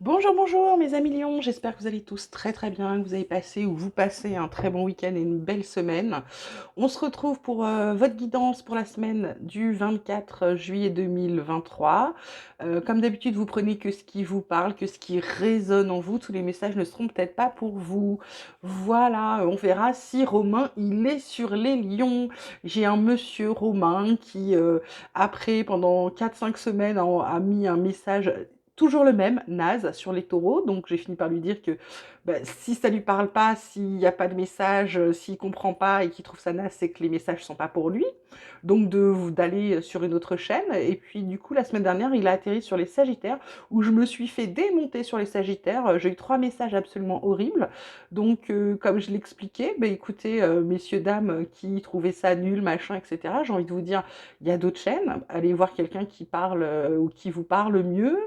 Bonjour, bonjour mes amis lions, j'espère que vous allez tous très très bien, que vous avez passé ou vous passez un très bon week-end et une belle semaine. On se retrouve pour votre guidance pour la semaine du 24 juillet 2023. Comme d'habitude, vous prenez que ce qui vous parle, que ce qui résonne en vous. Tous les messages ne seront peut-être pas pour vous. Voilà, on verra si Romain, il est sur les lions. J'ai un monsieur Romain qui, après, pendant 4 5 semaines, a mis un message toujours le même, naze, sur les taureaux. Donc j'ai fini par lui dire que si ça lui parle pas, s'il n'y a pas de message, s'il comprend pas et qu'il trouve ça naze, c'est que les messages sont pas pour lui. Donc d'aller sur une autre chaîne. Et puis du coup, la semaine dernière, il a atterri sur les Sagittaires, où je me suis fait démonter sur les Sagittaires. J'ai eu 3 messages absolument horribles. Donc comme je l'expliquais, écoutez, messieurs, dames qui trouvaient ça nul, machin, etc., j'ai envie de vous dire, il y a d'autres chaînes. Allez voir quelqu'un qui parle ou qui vous parle mieux.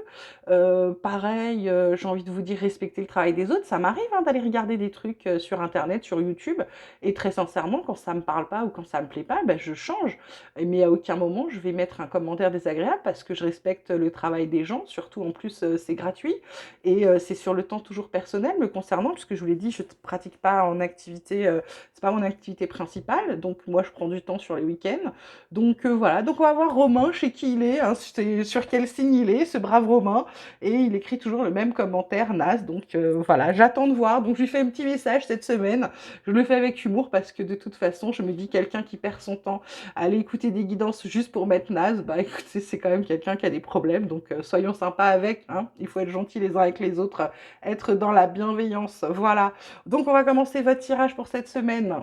Pareil, j'ai envie de vous dire, respecter le travail des autres. Ça m'arrive hein, d'aller regarder des trucs sur Internet, sur YouTube, et très sincèrement, quand ça me parle pas ou quand ça me plaît pas, je change. Mais à aucun moment je vais mettre un commentaire désagréable parce que je respecte le travail des gens. Surtout en plus, c'est gratuit et c'est sur le temps toujours personnel me concernant, puisque je vous l'ai dit, je ne pratique pas en activité, c'est pas mon activité principale. Donc moi, je prends du temps sur les week-ends. Donc voilà. Donc on va voir Romain chez qui il est, hein, sur quel signe il est, ce brave Romain. Et il écrit toujours le même commentaire naze. Donc voilà, j'attends de voir. Donc je lui fais un petit message cette semaine. Je le fais avec humour parce que de toute façon, je me dis, quelqu'un qui perd son temps à aller écouter des guidances juste pour mettre naze, écoutez, c'est quand même quelqu'un qui a des problèmes. Donc soyons sympas avec. Hein. Il faut être gentils les uns avec les autres, être dans la bienveillance. Voilà. Donc on va commencer votre tirage pour cette semaine.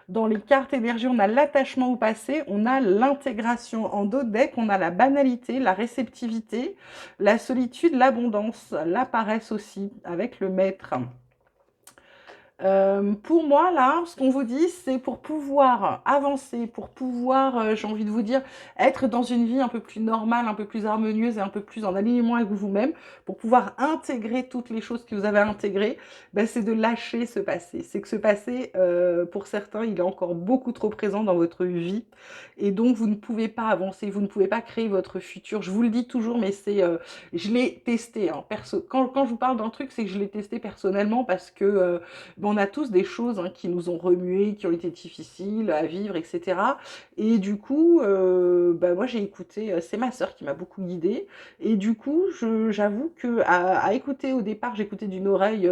Dans les cartes énergie, on a l'attachement au passé, on a l'intégration. En dos de deck, on a la banalité, la réceptivité, la solitude, l'abondance, la paresse aussi, avec le maître. Pour moi, là, ce qu'on vous dit, c'est pour pouvoir avancer, pour pouvoir, j'ai envie de vous dire, être dans une vie un peu plus normale, un peu plus harmonieuse et un peu plus en alignement avec vous-même, pour pouvoir intégrer toutes les choses que vous avez intégrées, c'est de lâcher ce passé. C'est que ce passé, pour certains, il est encore beaucoup trop présent dans votre vie et donc vous ne pouvez pas avancer, vous ne pouvez pas créer votre futur. Je vous le dis toujours, mais je l'ai testé, hein, quand je vous parle d'un truc, c'est que je l'ai testé personnellement parce que, on a tous des choses hein, qui nous ont remués, qui ont été difficiles à vivre, etc. Et du coup, moi j'ai écouté, c'est ma sœur qui m'a beaucoup guidée. Et du coup, j'avoue que à écouter au départ, j'écoutais d'une oreille,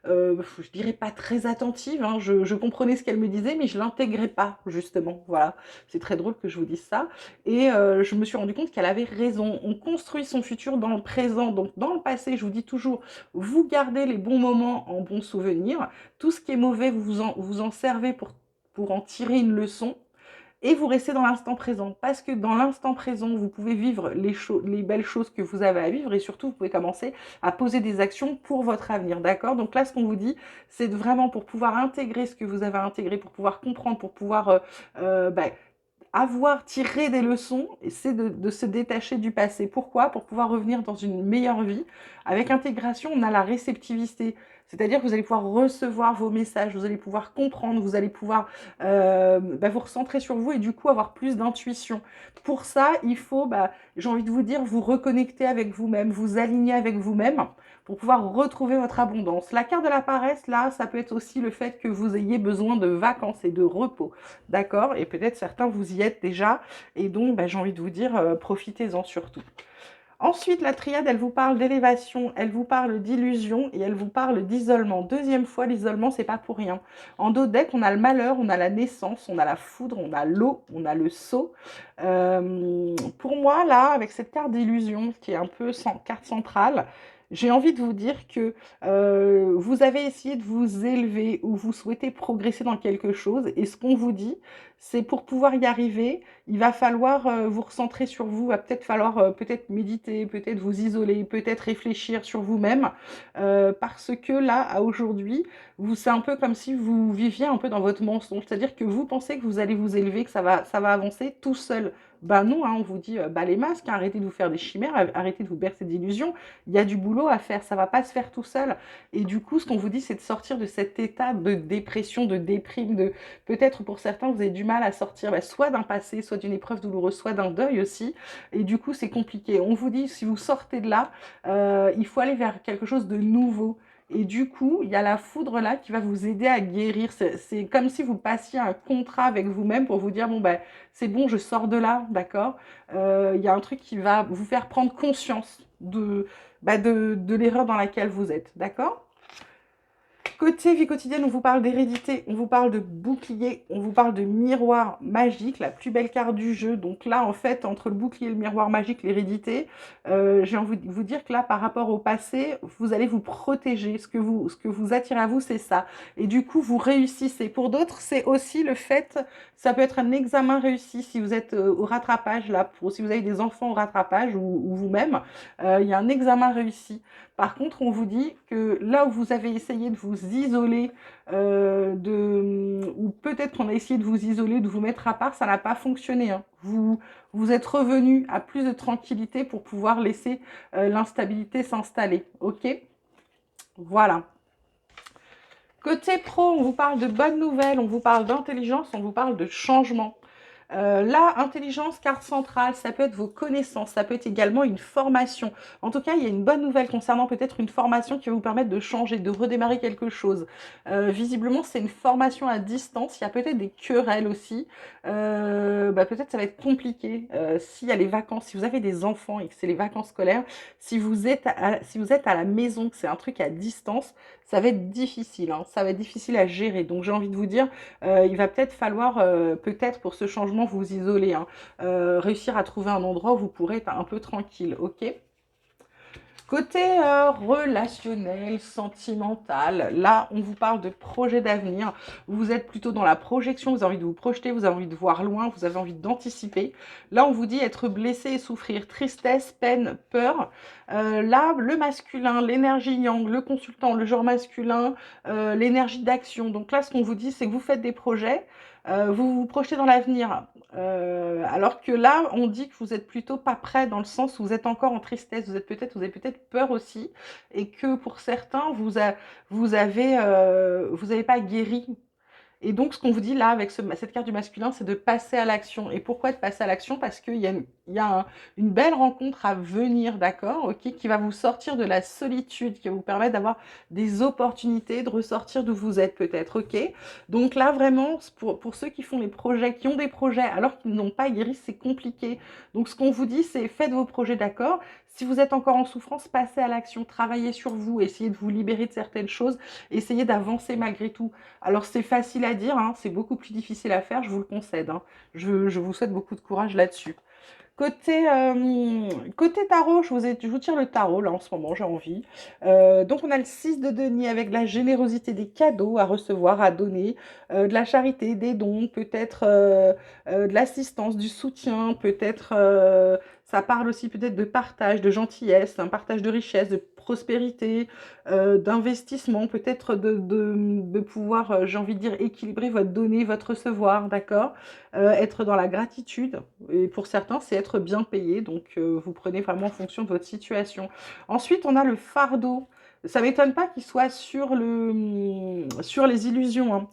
je dirais pas très attentive. Hein, je comprenais ce qu'elle me disait, mais je l'intégrais pas justement. Voilà, c'est très drôle que je vous dise ça. Et je me suis rendu compte qu'elle avait raison. On construit son futur dans le présent. Donc dans le passé, je vous dis toujours, vous gardez les bons moments en bons souvenirs. Tout ce qui est mauvais, vous en servez pour en tirer une leçon et vous restez dans l'instant présent. Parce que dans l'instant présent, vous pouvez vivre les belles choses que vous avez à vivre et surtout, vous pouvez commencer à poser des actions pour votre avenir. D'accord? Donc là, ce qu'on vous dit, c'est vraiment pour pouvoir intégrer ce que vous avez intégré, pour pouvoir comprendre, pour pouvoir avoir tiré des leçons, c'est de se détacher du passé. Pourquoi? Pour pouvoir revenir dans une meilleure vie. Avec intégration, on a la réceptivité. C'est-à-dire que vous allez pouvoir recevoir vos messages, vous allez pouvoir comprendre, vous allez pouvoir vous recentrer sur vous et du coup avoir plus d'intuition. Pour ça, il faut, j'ai envie de vous dire, vous reconnecter avec vous-même, vous aligner avec vous-même pour pouvoir retrouver votre abondance. La carte de la paresse, là, ça peut être aussi le fait que vous ayez besoin de vacances et de repos. D'accord? Et peut-être certains, vous y êtes déjà. Et donc, j'ai envie de vous dire, profitez-en surtout. Ensuite, la triade, elle vous parle d'élévation, elle vous parle d'illusion et elle vous parle d'isolement. Deuxième fois, l'isolement, c'est pas pour rien. En dos de deck, on a le malheur, on a la naissance, on a la foudre, on a l'eau, on a le sceau. Pour moi, là, avec cette carte d'illusion, qui est un peu carte centrale, j'ai envie de vous dire que vous avez essayé de vous élever ou vous souhaitez progresser dans quelque chose et ce qu'on vous dit, c'est pour pouvoir y arriver, il va falloir vous recentrer sur vous, il va peut-être falloir peut-être méditer, peut-être vous isoler, peut-être réfléchir sur vous-même, parce que là, à aujourd'hui, c'est un peu comme si vous viviez un peu dans votre mensonge, c'est-à-dire que vous pensez que vous allez vous élever, que ça va avancer tout seul. Ben non, hein, on vous dit, bah, les masques, hein, arrêtez de vous faire des chimères, arrêtez de vous bercer d'illusions. Il y a du boulot à faire, ça va pas se faire tout seul. Et du coup, ce qu'on vous dit, c'est de sortir de cet état de dépression, de déprime, de peut-être pour certains, vous avez du mal à sortir bah, soit d'un passé, soit d'une épreuve douloureuse, soit d'un deuil aussi. Et du coup, c'est compliqué. On vous dit, si vous sortez de là, il faut aller vers quelque chose de nouveau. Et du coup, il y a la foudre là qui va vous aider à guérir. C'est comme si vous passiez un contrat avec vous-même pour vous dire, bon, ben, c'est bon, je sors de là, d'accord? Il y a un truc qui va vous faire prendre conscience de l'erreur dans laquelle vous êtes, d'accord? Côté vie quotidienne, on vous parle d'hérédité, on vous parle de bouclier, on vous parle de miroir magique, la plus belle carte du jeu. Donc là, en fait, entre le bouclier et le miroir magique, l'hérédité, j'ai envie de vous dire que là, par rapport au passé, vous allez vous protéger. Ce que vous attirez à vous, c'est ça. Et du coup, vous réussissez. Pour d'autres, c'est aussi le fait, ça peut être un examen réussi si vous êtes au rattrapage, là, si vous avez des enfants au rattrapage ou vous-même, il y a un examen réussi. Par contre, on vous dit que là où vous avez essayé de vous isoler, ou peut-être qu'on a essayé de vous isoler, de vous mettre à part, ça n'a pas fonctionné, hein. Vous êtes revenu à plus de tranquillité pour pouvoir laisser l'instabilité s'installer. Ok? Voilà. Côté pro, on vous parle de bonnes nouvelles, on vous parle d'intelligence, on vous parle de changement. Là, intelligence, carte centrale, ça peut être vos connaissances, ça peut être également une formation. En tout cas, il y a une bonne nouvelle concernant peut-être une formation qui va vous permettre de changer, de redémarrer quelque chose. Visiblement, c'est une formation à distance. Il y a peut-être des querelles aussi. Peut-être ça va être compliqué. S'il y a les vacances, si vous avez des enfants et que c'est les vacances scolaires, si vous êtes à la maison, que c'est un truc à distance, ça va être difficile, hein, ça va être difficile à gérer. Donc j'ai envie de vous dire, il va peut-être falloir, peut-être pour ce changement, vous isoler, hein, réussir à trouver un endroit où vous pourrez être un peu tranquille, ok? Côté relationnel, sentimental, là, on vous parle de projet d'avenir. Vous êtes plutôt dans la projection, vous avez envie de vous projeter, vous avez envie de voir loin, vous avez envie d'anticiper. Là, on vous dit être blessé et souffrir, tristesse, peine, peur. Là, le masculin, l'énergie yang, le consultant, le genre masculin, l'énergie d'action. Donc là, ce qu'on vous dit, c'est que vous faites des projets, vous vous projetez dans l'avenir. Alors que là, on dit que vous êtes plutôt pas prêt dans le sens où vous êtes encore en tristesse, vous avez peut-être peur aussi, et que pour certains, vous avez pas guéri. Et donc, ce qu'on vous dit là avec cette carte du masculin, c'est de passer à l'action. Et pourquoi de passer à l'action? Parce qu'il y a, une belle rencontre à venir, d'accord, ok, qui va vous sortir de la solitude, qui va vous permettre d'avoir des opportunités, de ressortir d'où vous êtes peut-être, ok. Donc là, vraiment, pour ceux qui font les projets, qui ont des projets alors qu'ils n'ont pas guéri, c'est compliqué. Donc, ce qu'on vous dit, c'est faites vos projets, d'accord. Si vous êtes encore en souffrance, passez à l'action, travaillez sur vous, essayez de vous libérer de certaines choses, essayez d'avancer malgré tout. Alors c'est facile à dire, hein, c'est beaucoup plus difficile à faire, je vous le concède, hein. Je vous souhaite beaucoup de courage là-dessus. Côté tarot, je vous tire le tarot là en ce moment, j'ai envie. Donc on a le 6 de denier avec la générosité des cadeaux à recevoir, à donner, de la charité, des dons, peut-être de l'assistance, du soutien, peut-être ça parle aussi peut-être de partage, de gentillesse, un partage de richesse, de prospérité, d'investissement, peut-être de pouvoir, j'ai envie de dire, équilibrer votre donner, votre recevoir, d'accord? Être dans la gratitude, et pour certains, c'est être bien payé, donc vous prenez vraiment en fonction de votre situation. Ensuite, on a le fardeau. Ça m'étonne pas qu'il soit sur les illusions, hein,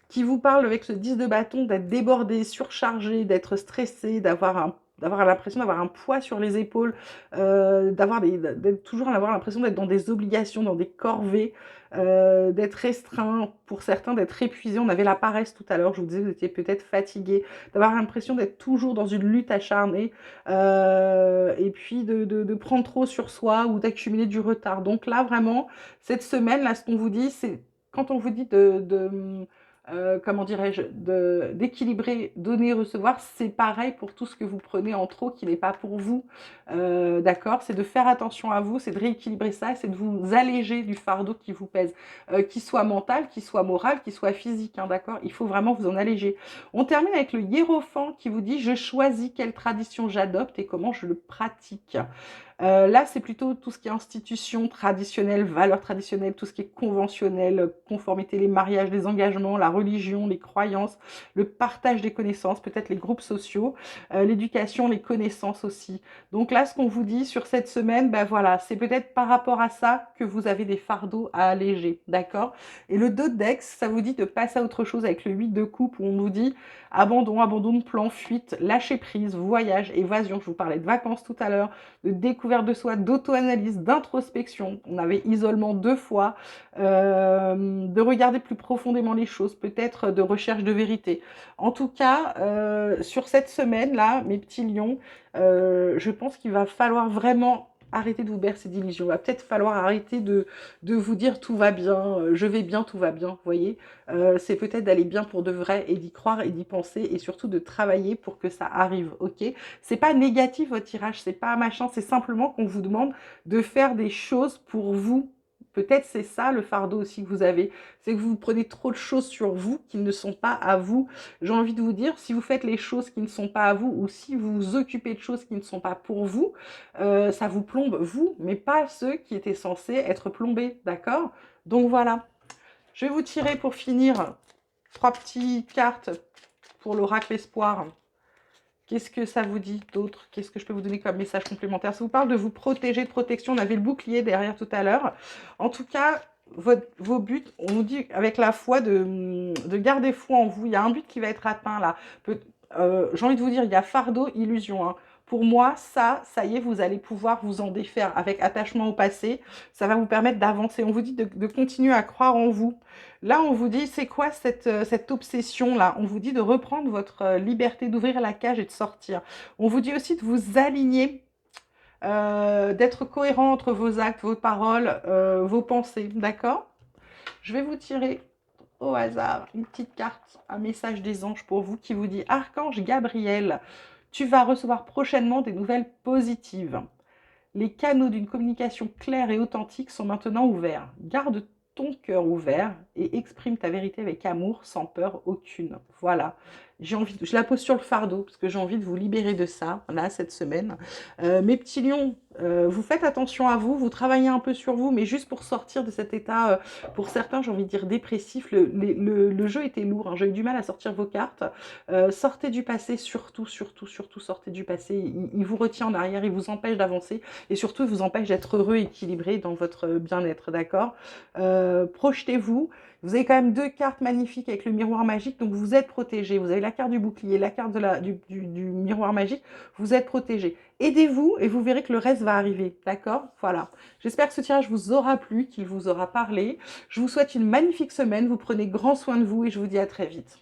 qui vous parle avec ce 10 de bâton d'être débordé, surchargé, d'être stressé, d'avoir l'impression d'avoir un poids sur les épaules, d'être toujours avoir l'impression d'être dans des obligations, dans des corvées, d'être restreint, pour certains d'être épuisé. On avait la paresse tout à l'heure, je vous disais, vous étiez peut-être fatigué, d'avoir l'impression d'être toujours dans une lutte acharnée, et puis de prendre trop sur soi ou d'accumuler du retard. Donc là, vraiment, cette semaine, là, ce qu'on vous dit, c'est quand on vous dit comment dirais-je, d'équilibrer, donner, recevoir, c'est pareil pour tout ce que vous prenez en trop qui n'est pas pour vous, d'accord? C'est de faire attention à vous, c'est de rééquilibrer ça, c'est de vous alléger du fardeau qui vous pèse, qu'il soit mental, qu'il soit moral, qu'il soit physique, hein, d'accord? Il faut vraiment vous en alléger. On termine avec le hiérophant qui vous dit « Je choisis quelle tradition j'adopte et comment je le pratique ». Là, c'est plutôt tout ce qui est institution traditionnelle, valeurs traditionnelles, tout ce qui est conventionnel, conformité, les mariages, les engagements, la religion, les croyances, le partage des connaissances, peut-être les groupes sociaux, l'éducation, les connaissances aussi. Donc là, ce qu'on vous dit sur cette semaine, ben voilà, c'est peut-être par rapport à ça que vous avez des fardeaux à alléger, d'accord? Et le 2 d'Aix, ça vous dit de passer à autre chose avec le 8 de coupe où on nous dit abandon, abandon de plan, fuite, lâcher prise, voyage, évasion. Je vous parlais de vacances tout à l'heure, de découverte de soi, d'auto-analyse, d'introspection. On avait isolement 2 fois, de regarder plus profondément les choses, peut-être de recherche de vérité. En tout cas, sur cette semaine-là, mes petits lions, je pense qu'il va falloir vraiment arrêter de vous bercer d'illusions. Il va peut-être falloir arrêter de vous dire tout va bien, je vais bien, tout va bien, vous voyez. C'est peut-être d'aller bien pour de vrai et d'y croire et d'y penser et surtout de travailler pour que ça arrive, ok? C'est pas négatif votre tirage, c'est pas machin, c'est simplement qu'on vous demande de faire des choses pour vous. Peut-être c'est ça le fardeau aussi que vous avez, c'est que vous prenez trop de choses sur vous qui ne sont pas à vous. J'ai envie de vous dire, si vous faites les choses qui ne sont pas à vous ou si vous vous occupez de choses qui ne sont pas pour vous, ça vous plombe vous, mais pas ceux qui étaient censés être plombés, d'accord? Donc voilà. Je vais vous tirer pour finir 3 petites cartes pour l'oracle espoir. Qu'est-ce que ça vous dit d'autre? Qu'est-ce que je peux vous donner comme message complémentaire? Ça vous parle de vous protéger, de protection. On avait le bouclier derrière tout à l'heure. En tout cas, vos buts, on nous dit avec la foi de garder foi en vous. Il y a un but qui va être atteint là. J'ai envie de vous dire, il y a fardeau, illusion, hein. Pour moi, ça y est, vous allez pouvoir vous en défaire avec attachement au passé. Ça va vous permettre d'avancer. On vous dit de continuer à croire en vous. Là, on vous dit, c'est quoi cette obsession-là? On vous dit de reprendre votre liberté, d'ouvrir la cage et de sortir. On vous dit aussi de vous aligner, d'être cohérent entre vos actes, vos paroles, vos pensées, d'accord? Je vais vous tirer au hasard une petite carte, un message des anges pour vous qui vous dit: Archange Gabriel, tu vas recevoir prochainement des nouvelles positives. Les canaux d'une communication claire et authentique sont maintenant ouverts. Garde ton cœur ouvert et exprime ta vérité avec amour, sans peur aucune. Voilà. Je la pose sur le fardeau parce que j'ai envie de vous libérer de ça, là, cette semaine. Mes petits lions, vous faites attention à vous, vous travaillez un peu sur vous, mais juste pour sortir de cet état, pour certains, j'ai envie de dire dépressif. Le jeu était lourd, hein, j'ai eu du mal à sortir vos cartes. Sortez du passé, surtout, surtout, surtout, sortez du passé. Il vous retient en arrière, il vous empêche d'avancer et surtout, il vous empêche d'être heureux et équilibré dans votre bien-être, d'accord? Projetez-vous. Vous avez quand même 2 cartes magnifiques avec le miroir magique, donc vous êtes protégé. Vous avez la carte du bouclier, la carte du miroir magique, vous êtes protégé. Aidez-vous et vous verrez que le reste va arriver, d'accord? Voilà. J'espère que ce tirage vous aura plu, qu'il vous aura parlé. Je vous souhaite une magnifique semaine, vous prenez grand soin de vous et je vous dis à très vite.